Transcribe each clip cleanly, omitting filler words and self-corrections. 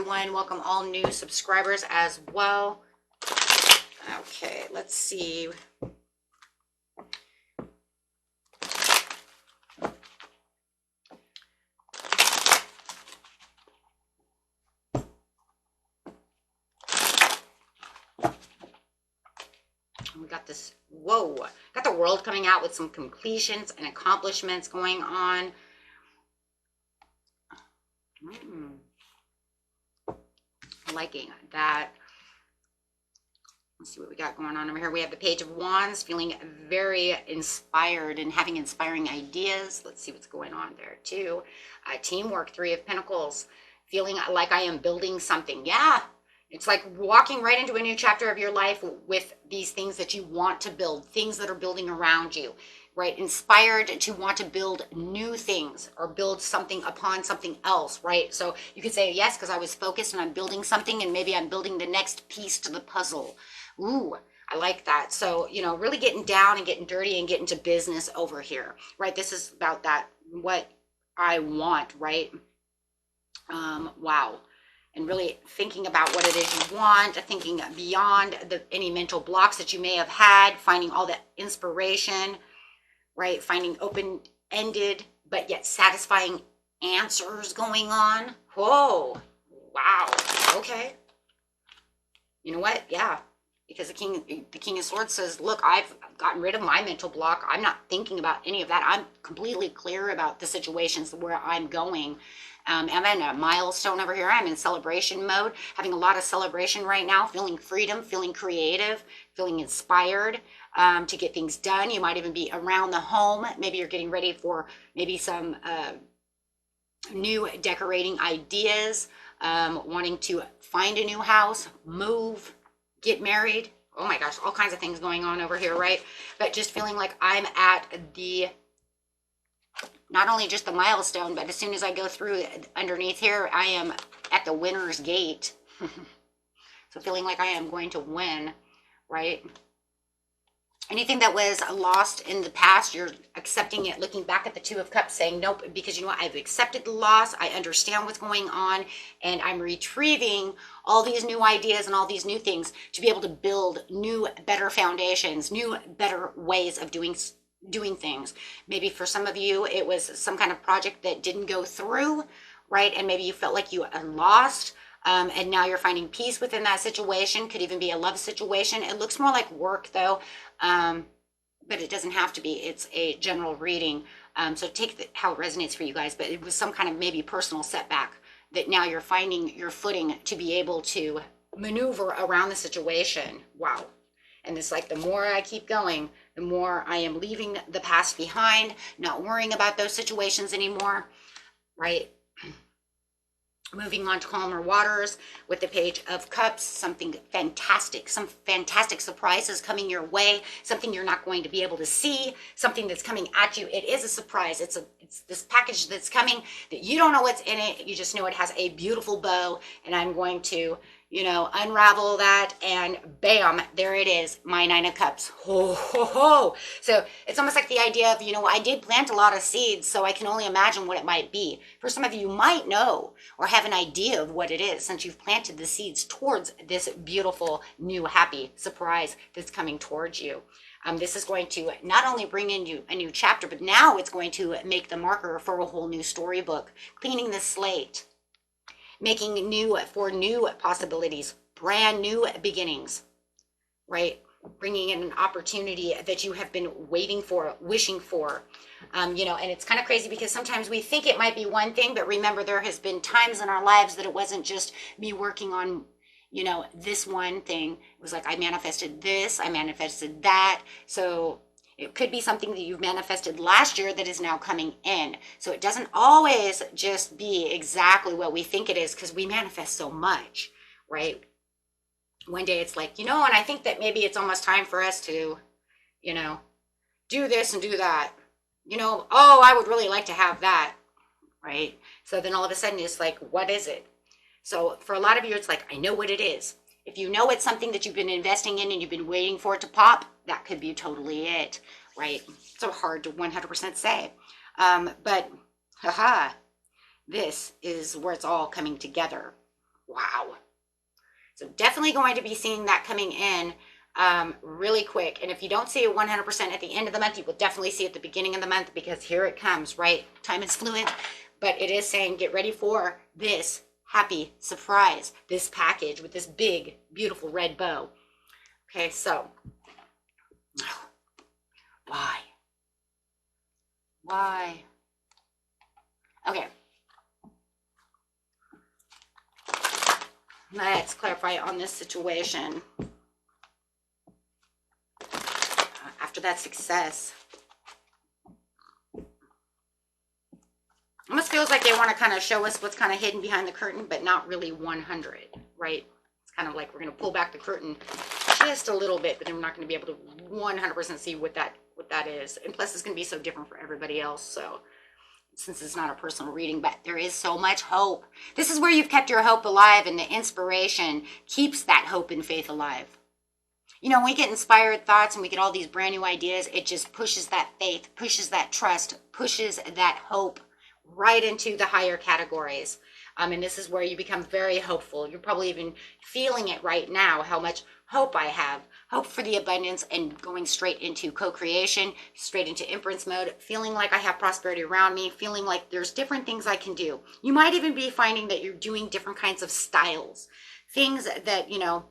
everyone. Welcome all new subscribers as well. Okay, let's see. We got this, whoa, got the world coming out with some completions and accomplishments going on. Liking that. Let's see what we got going on over here. We have the Page of Wands, feeling very inspired and having inspiring ideas. Let's see what's going on there too. Teamwork, Three of Pentacles, feeling like I am building something. Yeah, it's like walking right into a new chapter of your life with these things that you want to build, things that are building around you, right? Inspired to want to build new things or build something upon something else, right? So you could say, yes, because I was focused and I'm building something, and maybe I'm building the next piece to the puzzle. Ooh, I like that. So, you know, really getting down and getting dirty and getting to business over here, right? This is about that, what I want, right? Wow. And really thinking about what it is you want, thinking beyond any mental blocks that you may have had, finding all that inspiration, right? Finding open-ended, but yet satisfying answers going on. Whoa, wow, okay. You know what? Yeah, because the King of Swords says, look, I've gotten rid of my mental block. I'm not thinking about any of that. I'm completely clear about the situations where I'm going. I'm in a milestone over here. I'm in celebration mode, having a lot of celebration right now, feeling freedom, feeling creative, feeling inspired to get things done. You might even be around the home. Maybe you're getting ready for maybe some new decorating ideas, wanting to find a new house, move, get married. Oh my gosh, all kinds of things going on over here, right? But just feeling like I'm at the, not only just the milestone, but as soon as I go through underneath here, I am at the winner's gate. So feeling like I am going to win, right? Anything that was lost in the past, you're accepting it, looking back at the Two of Cups, saying, nope, because you know what? I've accepted the loss. I understand what's going on, and I'm retrieving all these new ideas and all these new things to be able to build new, better foundations, new, better ways of doing things. Maybe for some of you, it was some kind of project that didn't go through, right? And maybe you felt like you are lost. And now you're finding peace within that situation. Could even be a love situation. It looks more like work though, but it doesn't have to be. It's a general reading. So take how it resonates for you guys, but it was some kind of maybe personal setback that now you're finding your footing to be able to maneuver around the situation. Wow. And it's like the more I keep going, the more I am leaving the past behind, not worrying about those situations anymore, right? Moving on to calmer waters with the Page of Cups, something fantastic, some fantastic surprises coming your way, something you're not going to be able to see, something that's coming at you. It is a surprise. It's this package that's coming that you don't know what's in it. You just know it has a beautiful bow, and I'm going to, you know, unravel that, and bam, there it is, my Nine of Cups. Ho, ho, ho. So it's almost like the idea of, you know, I did plant a lot of seeds, so I can only imagine what it might be. For some of you, you might know or have an idea of what it is since you've planted the seeds towards this beautiful, new, happy surprise that's coming towards you. This is going to not only bring in you a new chapter, but now it's going to make the marker for a whole new storybook, cleaning the slate, making new for new possibilities, brand new beginnings, right? Bringing in an opportunity that you have been waiting for, wishing for, you know, and it's kind of crazy because sometimes we think it might be one thing, but remember there has been times in our lives that it wasn't just me working on, you know, this one thing. It was like I manifested this, I manifested that. So it could be something that you've manifested last year that is now coming in. So it doesn't always just be exactly what we think it is because we manifest so much, right? One day it's like, you know, and I think that maybe it's almost time for us to, you know, do this and do that. You know, oh, I would really like to have that, right? So then all of a sudden it's like, what is it? So for a lot of you, it's like, I know what it is. If you know it's something that you've been investing in and you've been waiting for it to pop, that could be totally it, right? So hard to 100% say. But haha, this is where it's all coming together. Wow. So definitely going to be seeing that coming in really quick. And if you don't see it 100% at the end of the month, you will definitely see it at the beginning of the month, because here it comes, right? Time is fluid, but it is saying get ready for this happy surprise, this package with this big, beautiful red bow. Okay, so why? Why? Okay. Let's clarify on this situation. After that success, almost feels like they want to kind of show us what's kind of hidden behind the curtain, but not really 100, right? It's kind of like we're going to pull back the curtain just a little bit, but then we're not going to be able to 100% see what that is. And plus, it's going to be so different for everybody else. So, since it's not a personal reading, but there is so much hope. This is where you've kept your hope alive, and the inspiration keeps that hope and faith alive. You know, when we get inspired thoughts and we get all these brand new ideas, it just pushes that faith, pushes that trust, pushes that hope right into the higher categories. And this is where you become very hopeful. You're probably even feeling it right now, how much hope I have. Hope for the abundance, and going straight into co-creation, straight into inference mode, feeling like I have prosperity around me, feeling like there's different things I can do. You might even be finding that you're doing different kinds of styles, things that, you know,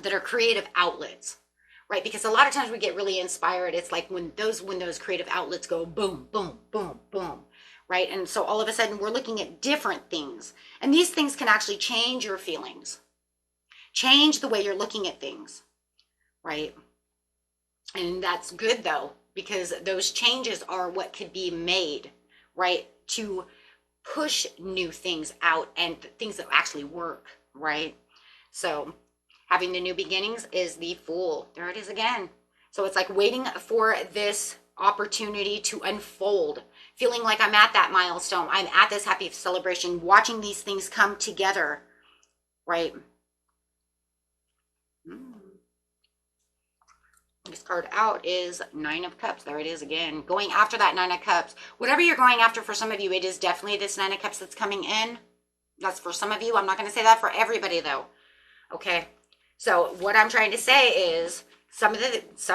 that are creative outlets, right? Because a lot of times we get really inspired. It's like when those creative outlets go boom, boom, boom, boom, right? And so all of a sudden we're looking at different things, and these things can actually change your feelings, change the way you're looking at things, right? And that's good though, because those changes are what could be made, right? To push new things out and things that actually work, right? So having the new beginnings is the Fool. There it is again. So it's like waiting for this opportunity to unfold, feeling like I'm at that milestone. I'm at this happy celebration, watching these things come together, right? This card out is Nine of Cups. There it is again. Going after that Nine of Cups. Whatever you're going after, for some of you, it is definitely this Nine of Cups that's coming in. That's for some of you. I'm not going to say that for everybody though. Okay. So what I'm trying to say is some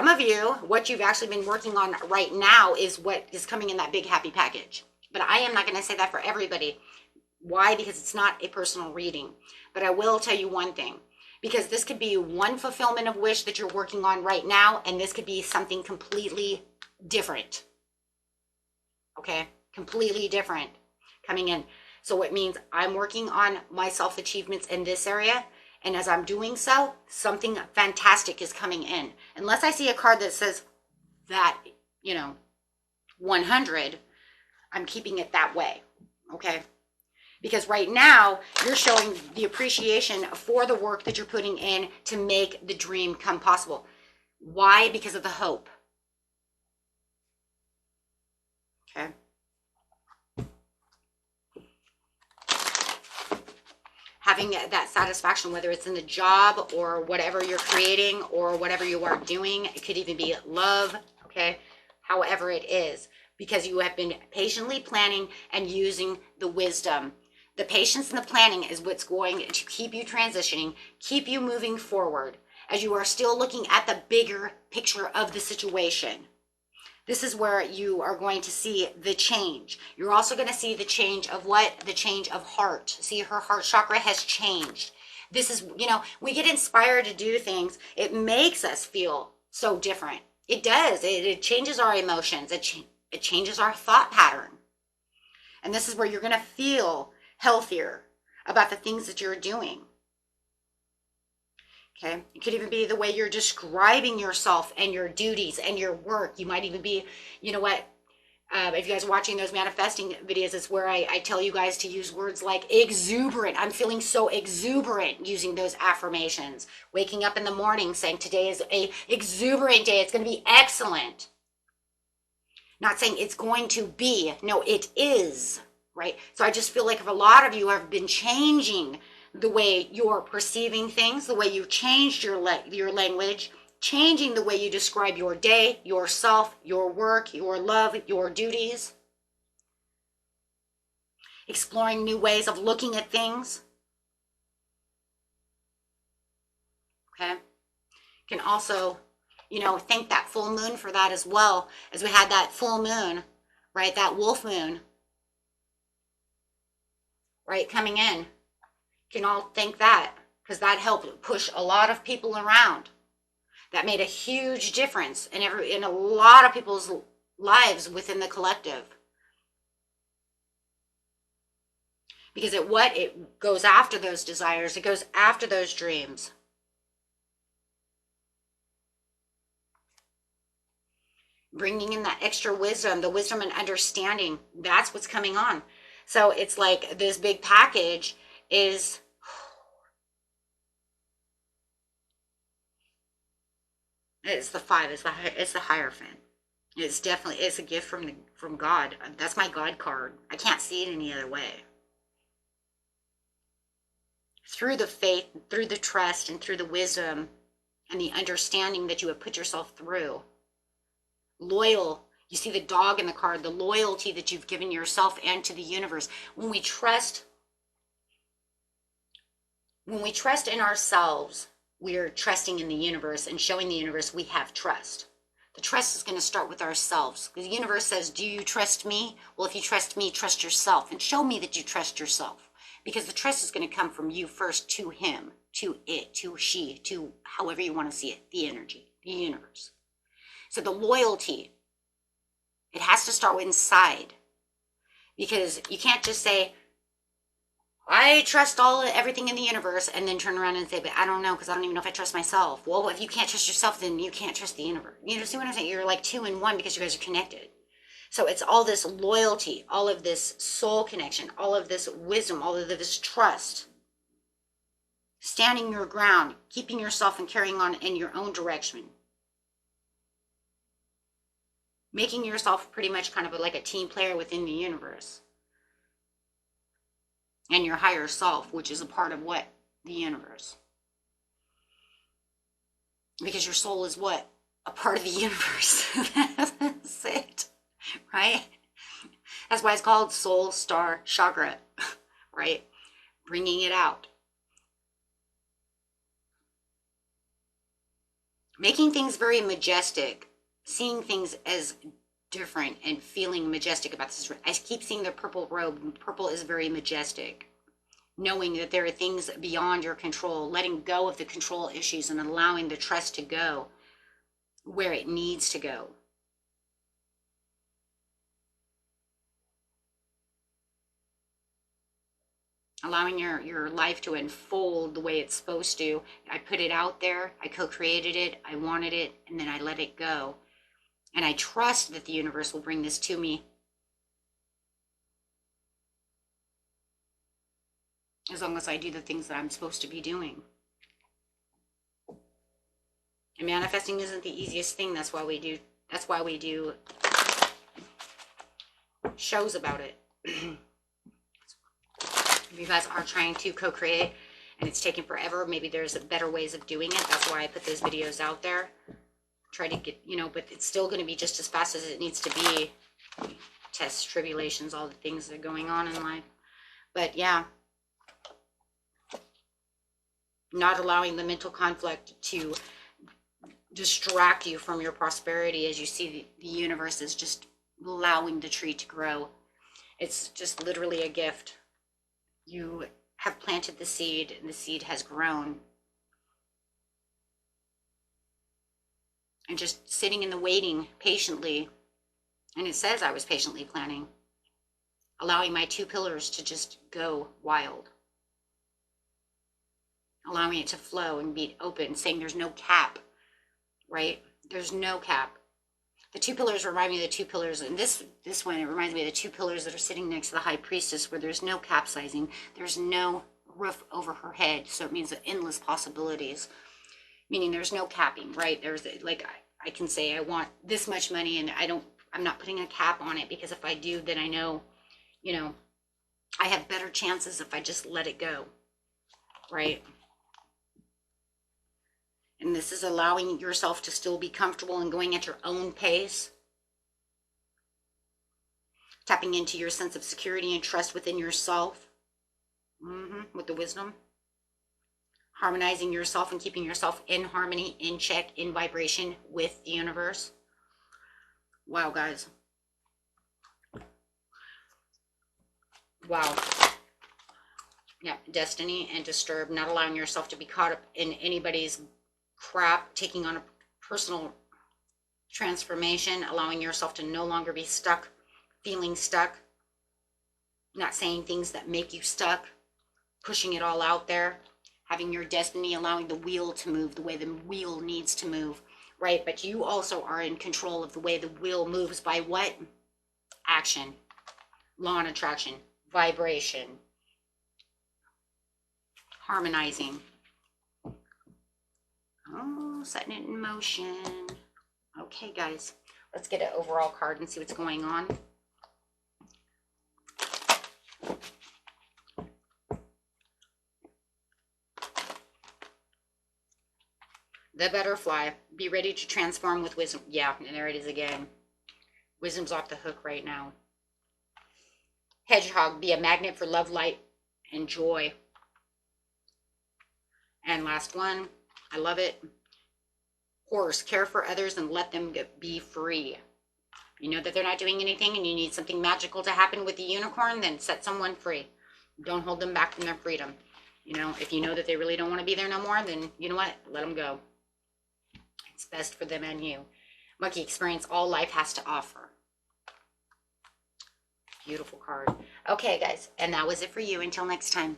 of you, what you've actually been working on right now is what is coming in that big happy package. But I am not going to say that for everybody. Why? Because it's not a personal reading. But I will tell you one thing, because this could be one fulfillment of wish that you're working on right now, and this could be something completely different. Okay? Completely different coming in. So it means I'm working on my self-achievements in this area. And as I'm doing so, something fantastic is coming in. Unless I see a card that says that, you know, 100, I'm keeping it that way, okay? Because right now, you're showing the appreciation for the work that you're putting in to make the dream come possible. Why? Because of the hope. Okay? Having that satisfaction, whether it's in the job or whatever you're creating or whatever you are doing. It could even be love, okay? However it is, because you have been patiently planning and using the wisdom. The patience and the planning is what's going to keep you transitioning, keep you moving forward as you are still looking at the bigger picture of the situation. This is where you are going to see the change. You're also going to see the change of what? The change of heart. See, her heart chakra has changed. This is, you know, we get inspired to do things. It makes us feel so different. It does. It changes our emotions. It changes our thought pattern. And this is where you're going to feel healthier about the things that you're doing. Okay, it could even be the way you're describing yourself and your duties and your work. You might even be, you know what, if you guys are watching those manifesting videos, it's where I tell you guys to use words like exuberant. I'm feeling so exuberant using those affirmations. Waking up in the morning saying today is a exuberant day. It's going to be excellent. Not saying it's going to be. No, it is, right? So I just feel like if a lot of you have been changing the way you're perceiving things, the way you've changed your language, changing the way you describe your day, yourself, your work, your love, your duties, exploring new ways of looking at things. Okay. Can also, you know, thank that full moon for that as well, as we had that full moon, right? That wolf moon, right? Coming in. Can all thank that, because that helped push a lot of people around. That made a huge difference in a lot of people's lives within the collective. Because it goes after those desires, it goes after those dreams. Bringing in that extra wisdom, the wisdom and understanding, that's what's coming on. So it's like this big package is, it's the five, it's the Hierophant. It's definitely, it's a gift from God. That's my God card. I can't see it any other way. Through the faith, through the trust, and through the wisdom and the understanding that you have put yourself through. Loyal. You see the dog in the card, the loyalty that you've given yourself and to the universe. When we trust in ourselves, we're trusting in the universe and showing the universe we have trust. The trust is going to start with ourselves. The universe says, do you trust me? Well, if you trust me, trust yourself and show me that you trust yourself. Because the trust is going to come from you first to him, to it, to she, to however you want to see it, the energy, the universe. So the loyalty, it has to start with inside. Because you can't just say, I trust everything in the universe, and then turn around and say, but I don't know, because I don't even know if I trust myself. Well, if you can't trust yourself, then you can't trust the universe. You know, see what I'm saying? You're like two in one because you guys are connected. So it's all this loyalty, all of this soul connection, all of this wisdom, all of this trust. Standing your ground, keeping yourself and carrying on in your own direction. Making yourself pretty much kind of like a team player within the universe. And your higher self, which is a part of what? The universe. Because your soul is what? A part of the universe. That's it. Right? That's why it's called soul star chakra. Right? Bringing it out. Making things very majestic. Seeing things as different and feeling majestic about this. I keep seeing the purple robe. Purple is very majestic. Knowing that there are things beyond your control, letting go of the control issues and allowing the trust to go where it needs to go. Allowing your life to unfold the way it's supposed to. I put it out there, I co-created it, I wanted it, and then I let it go. And I trust that the universe will bring this to me. As long as I do the things that I'm supposed to be doing. And manifesting isn't the easiest thing. That's why we do shows about it. If you guys are trying to co-create and it's taking forever, maybe there's better ways of doing it. That's why I put those videos out there. Try to get, but it's still going to be just as fast as it needs to be. Tests, tribulations, all the things that are going on in life. But yeah. Not allowing the mental conflict to distract you from your prosperity as you see the universe is just allowing the tree to grow. It's just literally a gift. You have planted the seed and the seed has grown. And just sitting in the waiting patiently. And it says I was patiently planning. Allowing my two pillars to just go wild. Allowing it to flow and be open, saying there's no cap, right? There's no cap. The two pillars remind me of the two pillars, and this one, it reminds me of the two pillars that are sitting next to the high priestess, where there's no capsizing, there's no roof over her head, so it means endless possibilities, meaning there's no capping, right? There's like, I can say I want this much money, and I'm not putting a cap on it, because if I do, then I know, I have better chances if I just let it go, right? And this is allowing yourself to still be comfortable and going at your own pace. Tapping into your sense of security and trust within yourself. With the wisdom. harmonizing yourself and keeping yourself in harmony, in check, in vibration with the universe. Wow, guys. Wow. Yeah, destiny and disturb, not allowing yourself to be caught up in anybody's crap, taking on a personal transformation, allowing yourself to no longer be stuck, feeling stuck, not saying things that make you stuck, pushing it all out there, having your destiny, allowing the wheel to move the way the wheel needs to move, right? But you also are in control of the way the wheel moves by what? Action, law and attraction, vibration, harmonizing. Oh, setting it in motion. Okay, guys, let's get an overall card and see what's going on. The butterfly, be ready to transform with wisdom. Yeah, and there it is again. Wisdom's off the hook right now. Hedgehog, be a magnet for love, light, and joy. And last one, I love it. Horse, care for others and let them be free. You know that they're not doing anything and you need something magical to happen with the unicorn, then set someone free. Don't hold them back from their freedom. You know, if you know that they really don't want to be there no more, then you know what? Let them go. It's best for them and you. Monkey, experience all life has to offer. Beautiful card. Okay, guys, and that was it for you. Until next time.